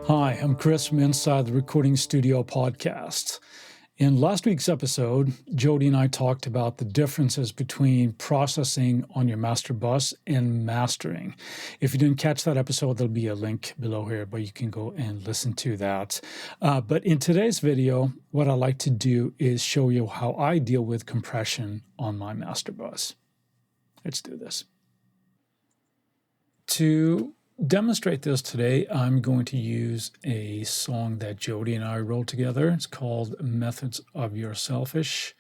Hi, I'm Chris from Inside the Recording Studio podcast. In last week's episode, Jody and I talked about the differences between processing on your master bus and mastering. If you didn't catch that episode, there'll be a link below here, but you can go and listen to that. But in today's video, what I like to do is show you how I deal with compression on my master bus. Let's do this. To demonstrate this today, I'm going to use a song that Jody and I wrote together. It's called Methods of Your Selfish,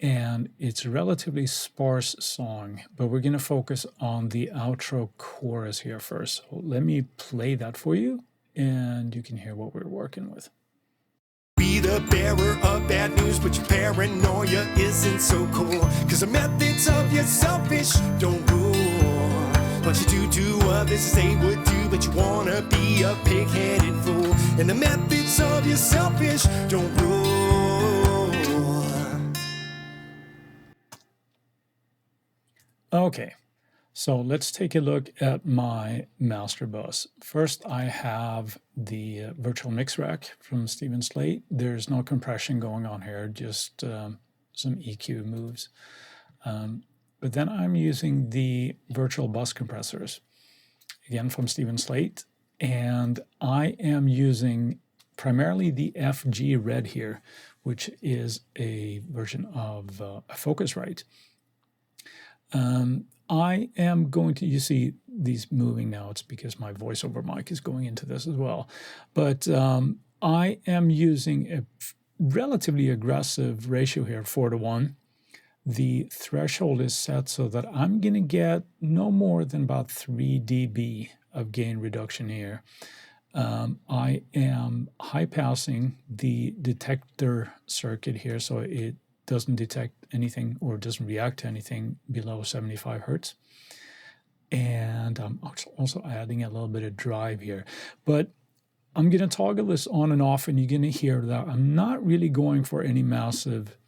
and it's a relatively sparse song, but we're going to focus on the outro chorus here first. So let me play that for you, and you can hear what we're working with. Be the bearer of bad news, but your paranoia isn't so cool. Cause the methods of your selfish don't rule. What you do to others they would do, but you wanna be a pig-headed fool. And the methods of your selfish don't rule. Okay, so let's take a look at my master bus. First, I have the virtual mix rack from Slate. There's no compression going on here, just some EQ moves. But then I'm using the virtual bus compressors, again from Slate, and I am using primarily the FG Red here, which is a version of a Focusrite. I am going to, you see these moving now, it's because my voiceover mic is going into this as well. But I am using a relatively aggressive ratio here, 4:1. The threshold is set so that I'm going to get no more than about 3 dB of gain reduction here. I am high passing the detector circuit here, so it doesn't detect anything or doesn't react to anything below 75 hertz. And I'm also adding a little bit of drive here. But I'm going to toggle this on and off, and you're going to hear that I'm not really going for any massive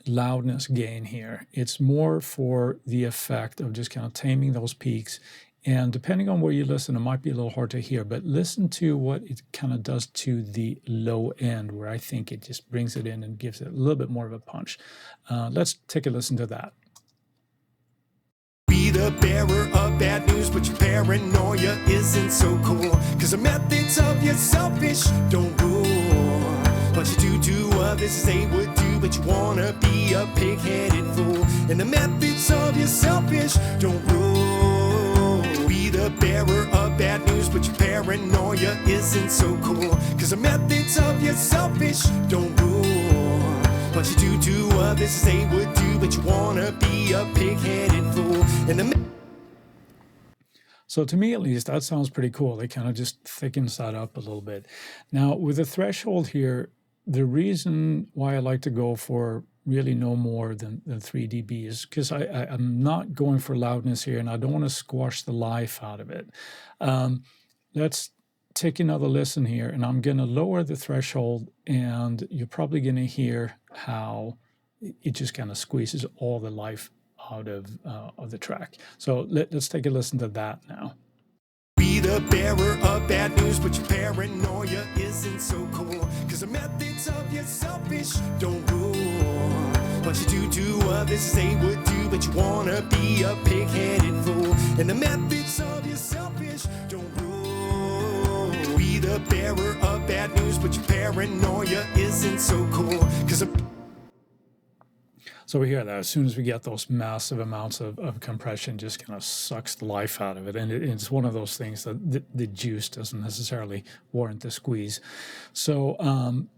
loudness gain here. It's more for the effect of just kind of taming those peaks. And depending on where you listen, it might be a little hard to hear, but listen to what it kind of does to the low end, where I think it just brings it in and gives it a little bit more of a punch. Let's take a listen to that. Be the bearer of bad news, but your paranoia isn't so cool. Cause the methods of your selfish don't rule. What you do to others they would do, but you wanna be a pig-headed fool. And the methods of your selfish don't rule. Be the bearer of bad news, but your paranoia isn't so cool. Cause the methods of your selfish don't rule. What you do to others they would do, but you wanna be a pig-headed fool. And the So to me, at least, that sounds pretty cool. It kind of just thickens that up a little bit. Now, with the threshold here, the reason why I like to go for really no more than 3 dB is because I'm not going for loudness here, and I don't want to squash the life out of it. Let's take another listen here, and I'm going to lower the threshold, and you're probably going to hear how it just kind of squeezes all the life out of the track. So let's take a listen to that now. Be the bearer of bad news, but your paranoia isn't so cool. Cause the methods of your selfish don't rule. What you do to others they would do, but you wanna be a pig-headed fool. And the methods of your selfish don't rule. Be the bearer of bad news, but your paranoia isn't so cool. Cause So we hear that as soon as we get those massive amounts of compression, just kind of sucks the life out of it. And it's one of those things that the juice doesn't necessarily warrant the squeeze. So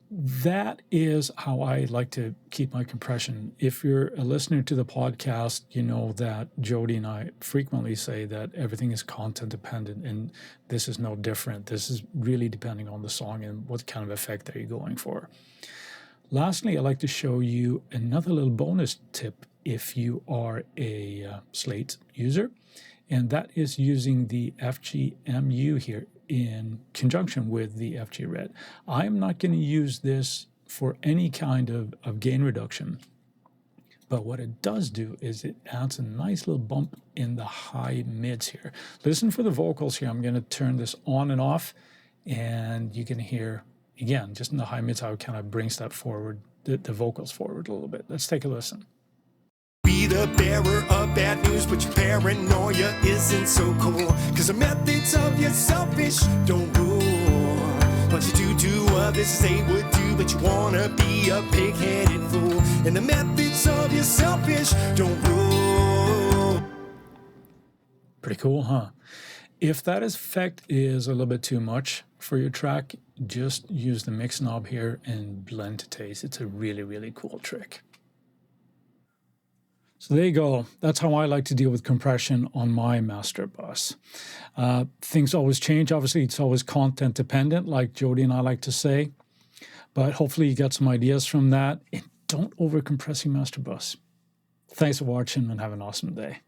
that is how I like to keep my compression. If you're a listener to the podcast, you know that Jody and I frequently say that everything is content dependent, and this is no different. This is really depending on the song and what kind of effect are you going for. Lastly, I'd like to show you another little bonus tip if you are a Slate user, and that is using the FGMU here in conjunction with the FG Red. I'm not going to use this for any kind of gain reduction, but what it does do is it adds a nice little bump in the high mids here. Listen for the vocals here. I'm going to turn this on and off, And you can hear, again, just in the high mids, how it kind of brings that forward, the vocals forward a little bit. Let's take a listen. Be the bearer of bad news, but your paranoia isn't so cool. Cause the methods of your selfish don't rule. But you do others as they would do, but you wanna be a pig-headed fool. And the methods of your selfish don't rule. Pretty cool, huh? If that effect is a little bit too much for your track, just use the mix knob here and blend to taste. It's a really, really cool trick. So there you go. That's how I like to deal with compression on my master bus. Things always change. Obviously, it's always content dependent, like Jody and I like to say. But hopefully you got some ideas from that. And don't overcompress your master bus. Thanks for watching and have an awesome day.